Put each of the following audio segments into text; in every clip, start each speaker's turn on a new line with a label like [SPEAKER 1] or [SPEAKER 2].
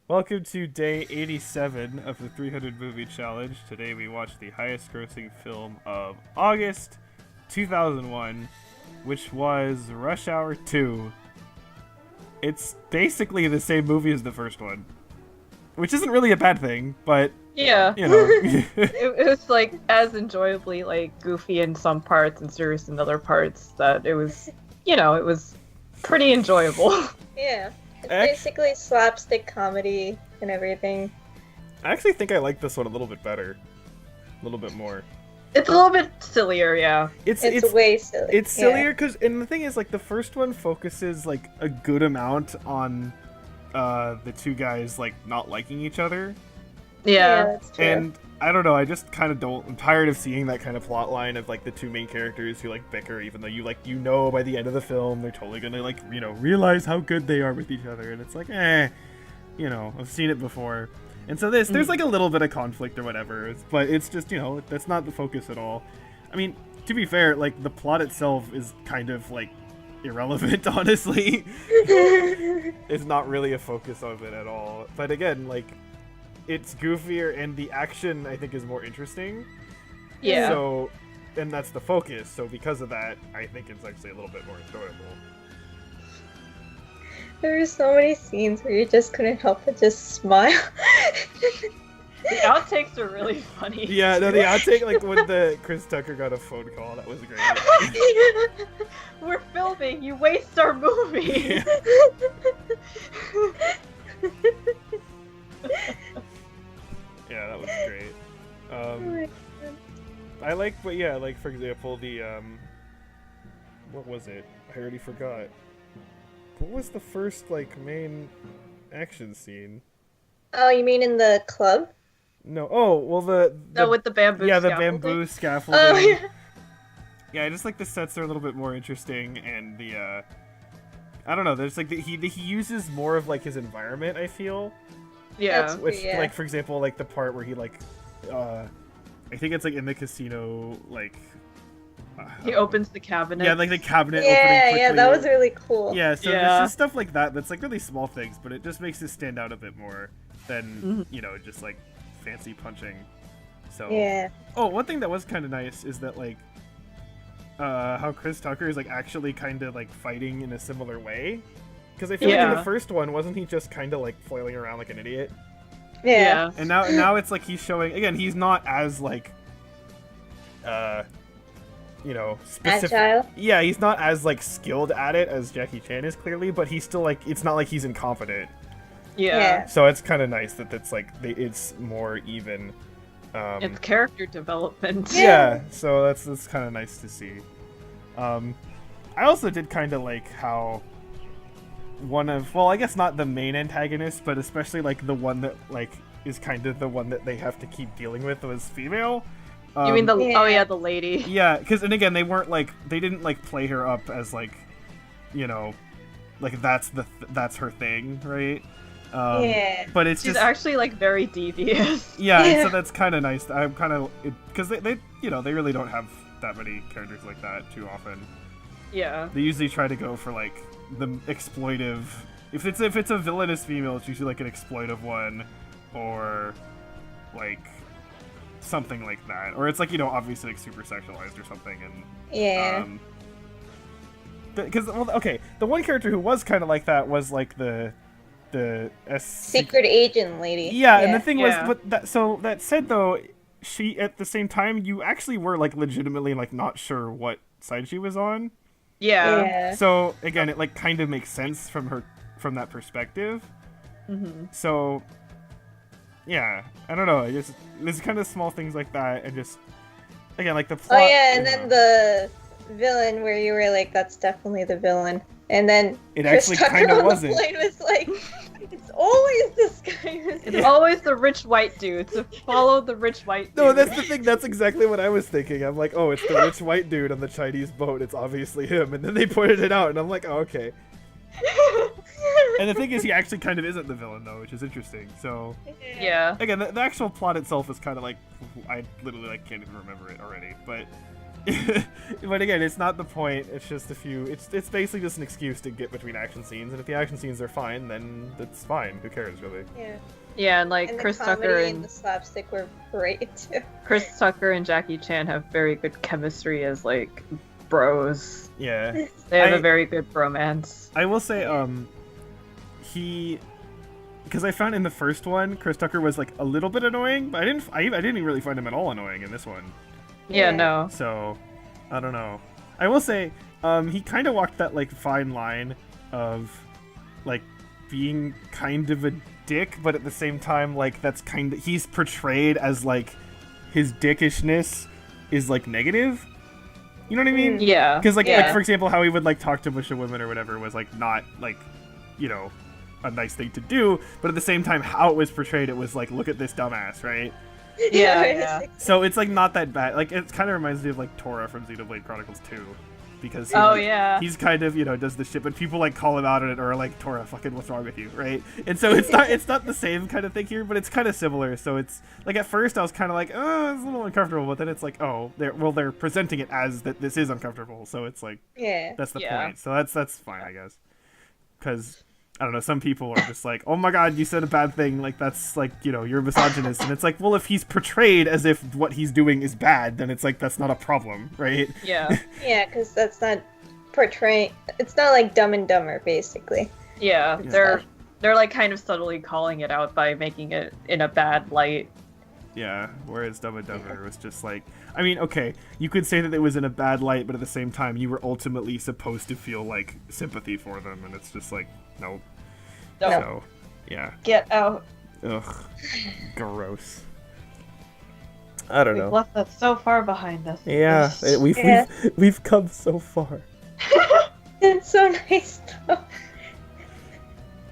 [SPEAKER 1] Welcome to day 87 of the 300 Movie Challenge. Today we watched the highest grossing film of August 2001, which was Rush Hour 2. It's basically the same movie as the first one, which isn't really a bad thing, but,
[SPEAKER 2] Yeah.
[SPEAKER 1] you know.
[SPEAKER 2] It was like as enjoyably like goofy in some parts and serious in other parts that it was, it was pretty enjoyable.
[SPEAKER 3] Yeah. It's
[SPEAKER 1] Act-
[SPEAKER 3] basically slapstick comedy and everything.
[SPEAKER 1] I actually think I like this one a little bit better. A little bit more.
[SPEAKER 2] It's a little bit sillier, yeah.
[SPEAKER 3] It's way silly.
[SPEAKER 1] It's sillier because, and the thing is, like, the first one focuses like a good amount on the two guys like not liking each other,
[SPEAKER 2] Yeah.
[SPEAKER 3] That's true.
[SPEAKER 1] and I don't know. I just kind of don't. I'm tired of seeing that kind of plot line of like the two main characters who like bicker, even though you know by the end of the film they're totally gonna like realize how good they are with each other, and it's like I've seen it before. And so there's like a little bit of conflict or whatever, but it's just that's not the focus at all. I mean, to be fair, like the plot itself is kind of like irrelevant, honestly. It's not really a focus of it at all. But again, like it's goofier and the action I think is more interesting.
[SPEAKER 2] Yeah.
[SPEAKER 1] So, and that's the focus. So because of that, I think it's actually a little bit more enjoyable.
[SPEAKER 3] There were so many scenes where you just couldn't help but just smile.
[SPEAKER 2] The outtakes are really funny.
[SPEAKER 1] Yeah, no, the outtake, like when the Chris Tucker got a phone call, that was great.
[SPEAKER 2] We're filming, you waste our movie.
[SPEAKER 1] Yeah, that was great.
[SPEAKER 3] Oh my God.
[SPEAKER 1] I like, but yeah, like for example, the what was it? I already forgot. What was the first like main action scene?
[SPEAKER 3] Oh, you mean in the club?
[SPEAKER 1] No, oh well, the
[SPEAKER 2] No, with the bamboo.
[SPEAKER 1] yeah, the
[SPEAKER 2] scaffolding.
[SPEAKER 1] bamboo scaffolding.
[SPEAKER 3] Oh, yeah.
[SPEAKER 1] Yeah, I just like the sets are a little bit more interesting, and the I don't know. There's like he uses more of like his environment. I feel,
[SPEAKER 2] Yeah.
[SPEAKER 3] That's-
[SPEAKER 1] which
[SPEAKER 3] Yeah.
[SPEAKER 1] like for example, like the part where he like, I think it's like in the casino, like
[SPEAKER 2] He opens the cabinet.
[SPEAKER 1] yeah, like the cabinet
[SPEAKER 3] Yeah,
[SPEAKER 1] opening
[SPEAKER 3] yeah,
[SPEAKER 1] quickly.
[SPEAKER 3] that was really cool.
[SPEAKER 1] Yeah, so
[SPEAKER 2] Yeah.
[SPEAKER 1] there's just stuff like that that's like really small things, but it just makes it stand out a bit more than just like fancy punching. So
[SPEAKER 3] Yeah.
[SPEAKER 1] oh, one thing that was kind of nice is that like how Chris Tucker is like actually kind of like fighting in a similar way, because I feel like in
[SPEAKER 2] Yeah.
[SPEAKER 1] the first one wasn't he just kind of like flailing around like an idiot,
[SPEAKER 3] Yeah.
[SPEAKER 1] and now it's like he's showing again he's not as like specific.
[SPEAKER 3] Agile.
[SPEAKER 1] Yeah, he's not as like skilled at it as Jackie Chan is clearly, but he's still like it's not like he's incompetent.
[SPEAKER 2] Yeah.
[SPEAKER 1] So it's kind of nice that it's like it's more even.
[SPEAKER 2] It's character development.
[SPEAKER 1] Yeah, so that's kind of nice to see. I also did kind of like how I guess not the main antagonist, but especially like the one that like is kind of the one that they have to keep dealing with was female.
[SPEAKER 2] You mean the
[SPEAKER 3] Yeah.
[SPEAKER 2] oh yeah, the lady.
[SPEAKER 1] Yeah, because and again they didn't like play her up as like, like that's her thing, right?
[SPEAKER 3] Yeah.
[SPEAKER 1] But it's
[SPEAKER 2] She's
[SPEAKER 1] just
[SPEAKER 2] actually like very devious.
[SPEAKER 1] yeah, and
[SPEAKER 3] Yeah.
[SPEAKER 1] so that's kind of nice. I'm kind of because they really don't have that many characters like that too often.
[SPEAKER 2] Yeah.
[SPEAKER 1] They usually try to go for like the exploitive. If it's a villainous female, it's usually like an exploitive one, or like something like that, or it's like obviously like super sexualized or something. And
[SPEAKER 3] Yeah.
[SPEAKER 1] because the one character who was kind of like that was like the
[SPEAKER 3] Secret agent lady.
[SPEAKER 1] yeah, and the thing
[SPEAKER 2] Yeah.
[SPEAKER 1] was, but that said though, she at the same time you actually were like legitimately like not sure what side she was on.
[SPEAKER 2] Yeah.
[SPEAKER 3] Yeah.
[SPEAKER 1] So again, it like kind of makes sense from that perspective.
[SPEAKER 2] Mm-hmm.
[SPEAKER 1] So yeah, I don't know. There's kind of small things like that, and just again like the plot.
[SPEAKER 3] Oh yeah, and then the villain where you were like, that's definitely the villain. And then
[SPEAKER 1] It
[SPEAKER 3] Chris
[SPEAKER 1] actually
[SPEAKER 3] Tucker
[SPEAKER 1] kinda
[SPEAKER 3] on
[SPEAKER 1] wasn't.
[SPEAKER 3] the plane was like, it's always this guy.
[SPEAKER 2] It's always the rich white dude, so follow the rich white dude.
[SPEAKER 1] No, that's the thing. That's exactly what I was thinking. I'm like, oh, it's the rich white dude on the Chinese boat. It's obviously him. And then they pointed it out, and I'm like, oh, okay. And the thing is, he actually kind of isn't the villain, though, which is interesting. So,
[SPEAKER 2] Yeah.
[SPEAKER 1] again, the actual plot itself is kind of like, I literally like can't even remember it already. But But again, it's not the point. It's just a few. It's basically just an excuse to get between action scenes, and if the action scenes are fine, then that's fine. Who cares, really?
[SPEAKER 3] Yeah.
[SPEAKER 2] Yeah, and like
[SPEAKER 3] And
[SPEAKER 2] Chris
[SPEAKER 3] the
[SPEAKER 2] Tucker
[SPEAKER 3] comedy
[SPEAKER 2] and
[SPEAKER 3] and the slapstick were great too.
[SPEAKER 2] Chris Tucker and Jackie Chan have very good chemistry as like bros.
[SPEAKER 1] Yeah.
[SPEAKER 2] They have
[SPEAKER 1] I-
[SPEAKER 2] a very good bromance.
[SPEAKER 1] I will say, because I found in the first one, Chris Tucker was like a little bit annoying, but I didn't really find him at all annoying in this one.
[SPEAKER 2] Yeah,
[SPEAKER 3] Yeah.
[SPEAKER 2] no.
[SPEAKER 1] So, I don't know. I will say, he kind of walked that like fine line of like being kind of a dick, but at the same time, like that's kind of he's portrayed as like his dickishness is like negative. You know what I mean?
[SPEAKER 2] Yeah.
[SPEAKER 1] Because like
[SPEAKER 2] yeah.
[SPEAKER 1] for example, how he would like talk to a bunch of women or whatever was like not like, you know, a nice thing to do, but at the same time, how it was portrayed, it was like, look at this dumbass, right?
[SPEAKER 2] Yeah,
[SPEAKER 3] it's
[SPEAKER 2] yeah.
[SPEAKER 3] like-
[SPEAKER 1] So it's like not that bad. Like it kind of reminds me of like Tora from Xenoblade Chronicles 2, because he,
[SPEAKER 2] Oh
[SPEAKER 1] like,
[SPEAKER 2] yeah.
[SPEAKER 1] he's kind of, you know, does this shit, but people like call him out on it or are like, Tora, fucking what's wrong with you, right? And so it's not the same kind of thing here, but it's kind of similar. So it's like at first I was kind of like, oh, it's a little uncomfortable, but then it's like, oh, they're presenting it as that this is uncomfortable, so it's like
[SPEAKER 3] Yeah.
[SPEAKER 1] that's the
[SPEAKER 2] Yeah.
[SPEAKER 1] point. So that's fine, I guess, because. I don't know, some people are just like, oh my god, you said a bad thing, like that's like, you know, you're a misogynist, and it's like, well, if he's portrayed as if what he's doing is bad, then it's like, that's not a problem, right?
[SPEAKER 2] Yeah.
[SPEAKER 3] Yeah, because that's not portraying. It's not like Dumb and Dumber, basically.
[SPEAKER 2] Yeah.
[SPEAKER 1] Yeah.
[SPEAKER 2] They're like kind of subtly calling it out by making it in a bad light.
[SPEAKER 1] Yeah, whereas Dumb and Dumber was just like, I mean, okay, you could say that it was in a bad light, but at the same time, you were ultimately supposed to feel like sympathy for them, and it's just like, nope.
[SPEAKER 2] No.
[SPEAKER 1] So, yeah.
[SPEAKER 2] Get out.
[SPEAKER 1] Ugh. Gross. I don't
[SPEAKER 2] We've
[SPEAKER 1] know.
[SPEAKER 2] left that so far behind us.
[SPEAKER 1] Yeah,
[SPEAKER 3] Yeah.
[SPEAKER 1] we've come so far.
[SPEAKER 3] It's so nice, though.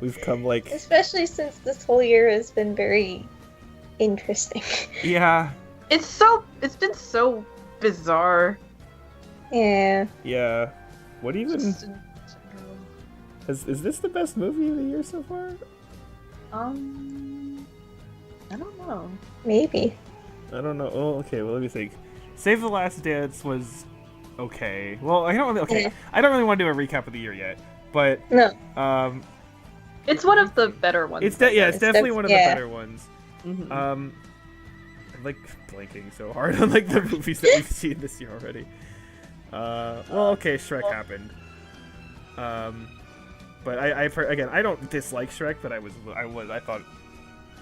[SPEAKER 1] We've come like,
[SPEAKER 3] Especially since this whole year has been very interesting.
[SPEAKER 1] yeah,
[SPEAKER 2] It's been so bizarre.
[SPEAKER 3] Yeah.
[SPEAKER 1] yeah. What even
[SPEAKER 2] Just-
[SPEAKER 1] is this the best movie of the year so far?
[SPEAKER 2] I don't know.
[SPEAKER 3] Maybe.
[SPEAKER 1] I don't know. Oh, okay. Well, let me think. Save the Last Dance was okay. Well, I don't really. Okay,
[SPEAKER 3] Yeah.
[SPEAKER 1] I don't really want to do a recap of the year yet, but
[SPEAKER 3] No.
[SPEAKER 2] It's one of the better ones.
[SPEAKER 1] it's definitely one of the
[SPEAKER 3] yeah.
[SPEAKER 1] better ones.
[SPEAKER 2] Mhm.
[SPEAKER 1] I'm like blanking so hard on like the movies that we've seen this year already. Well, okay, Shrek happened. But again, I don't dislike Shrek, but I thought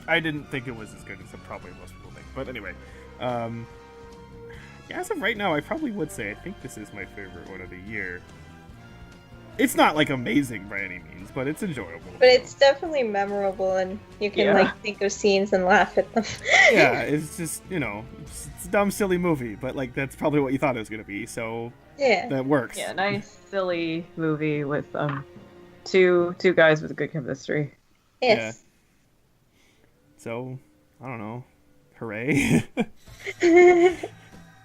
[SPEAKER 1] I didn't think it was as good as probably most people think. But anyway, yeah, as of right now, I probably would say I think this is my favorite one of the year. It's not like amazing by any means, but it's enjoyable.
[SPEAKER 3] But it's definitely memorable, and you can
[SPEAKER 2] Yeah.
[SPEAKER 3] like think of scenes and laugh at them.
[SPEAKER 1] Yeah, it's just, you know, it's a dumb, silly movie, but like that's probably what you thought it was gonna be, so
[SPEAKER 3] Yeah.
[SPEAKER 1] that works.
[SPEAKER 2] Yeah, nice silly movie with two guys with good chemistry.
[SPEAKER 3] Yes.
[SPEAKER 1] So I don't know, hooray!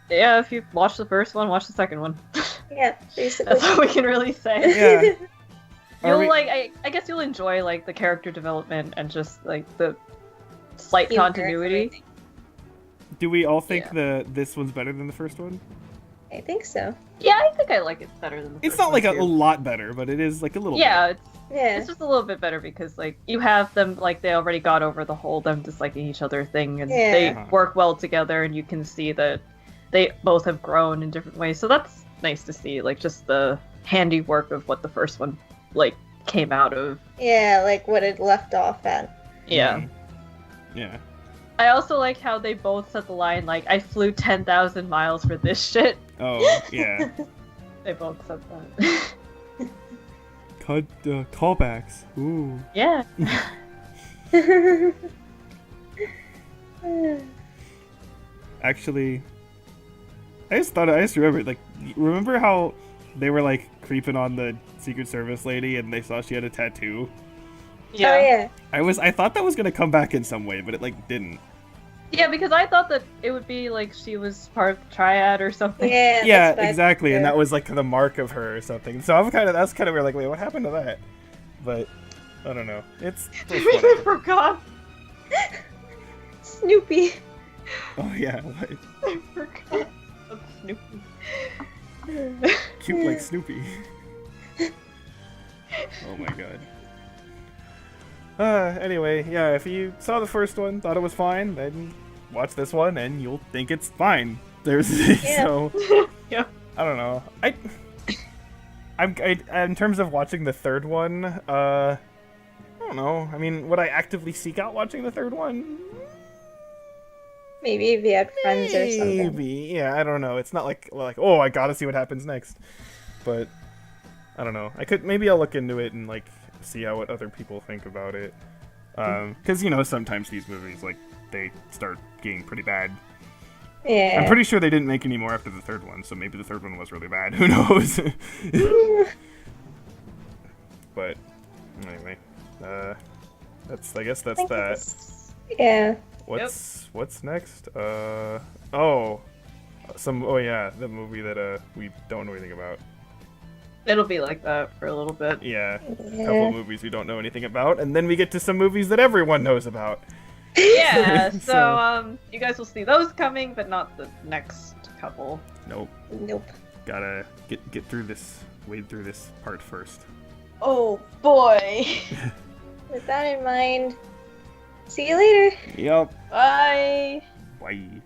[SPEAKER 2] Yeah, if you watch the first one, watch the second one.
[SPEAKER 3] Yeah. Basically.
[SPEAKER 2] That's all we can really say.
[SPEAKER 1] Yeah. Are
[SPEAKER 2] You'll
[SPEAKER 1] we-
[SPEAKER 2] like I guess you'll enjoy like the character development and just like the slight
[SPEAKER 3] Humor and
[SPEAKER 2] continuity.
[SPEAKER 3] everything.
[SPEAKER 1] Do we all think
[SPEAKER 2] Yeah.
[SPEAKER 1] this one's better than the first one?
[SPEAKER 3] I think so.
[SPEAKER 2] Yeah, I think I like it better than the
[SPEAKER 1] It's
[SPEAKER 2] first
[SPEAKER 1] not like
[SPEAKER 2] one,
[SPEAKER 1] a
[SPEAKER 2] too.
[SPEAKER 1] lot better, but it is like a little.
[SPEAKER 2] Yeah,
[SPEAKER 3] Yeah.
[SPEAKER 2] it's just a little bit better because like you have them like they already got over the whole them disliking each other thing and
[SPEAKER 3] Yeah.
[SPEAKER 2] they
[SPEAKER 1] Uh-huh.
[SPEAKER 2] work well together and you can see that they both have grown in different ways. So that's nice to see, like just the handiwork of what the first one like came out of.
[SPEAKER 3] Yeah, like what it left off at.
[SPEAKER 2] Yeah.
[SPEAKER 1] Mhm. Yeah.
[SPEAKER 2] I also like how they both said the line like I flew 10,000 miles for this shit.
[SPEAKER 1] Oh yeah.
[SPEAKER 2] They both said that.
[SPEAKER 1] Callbacks. Ooh.
[SPEAKER 2] Yeah.
[SPEAKER 1] Actually, I just remembered, like, remember how they were like creeping on the Secret Service lady and they saw she had a tattoo?
[SPEAKER 3] Oh yeah.
[SPEAKER 1] I thought that was gonna come back in some way, but it like didn't.
[SPEAKER 2] Yeah, because I thought that it would be like she was part of the triad or something.
[SPEAKER 3] Yeah.
[SPEAKER 1] Yeah,
[SPEAKER 3] that's what I
[SPEAKER 1] exactly, and
[SPEAKER 3] thought,
[SPEAKER 1] that was like the mark of her or something. So that's kind of weird. Like, wait, what happened to that? But I don't know. It's
[SPEAKER 2] I
[SPEAKER 1] whatever.
[SPEAKER 2] forgot.
[SPEAKER 3] too. Snoopy.
[SPEAKER 1] Oh yeah. What?
[SPEAKER 2] I forgot. Of Snoopy.
[SPEAKER 1] Cute like Snoopy. Oh my god. Anyway, yeah, if you saw the first one, thought it was fine, then watch this one and you'll think it's fine. There's so
[SPEAKER 2] Yeah.
[SPEAKER 1] I don't know. In terms of watching the third one, I don't know. I mean, would I actively seek out watching the third one?
[SPEAKER 3] Maybe if you had friends or something.
[SPEAKER 1] Maybe, yeah. I don't know. It's not like oh, I gotta see what happens next. But I don't know. Maybe I'll look into it and like see what other people think about it. Because sometimes these movies like they start getting pretty bad.
[SPEAKER 3] Yeah.
[SPEAKER 1] I'm pretty sure they didn't make any more after the third one, so maybe the third one was really bad. Who knows? But anyway, I guess that's that.
[SPEAKER 3] Yeah.
[SPEAKER 1] What's next? The movie that we don't know anything about.
[SPEAKER 2] It'll be like that for a little bit.
[SPEAKER 1] Yeah, a couple of movies we don't know anything about, and then we get to some movies that everyone knows about.
[SPEAKER 2] Yeah, so you guys will see those coming, but not the next couple.
[SPEAKER 1] Nope. Gotta get through this, wade through this part first.
[SPEAKER 2] Oh boy.
[SPEAKER 3] With that in mind, see you later.
[SPEAKER 1] Yep.
[SPEAKER 2] Bye.
[SPEAKER 1] Bye.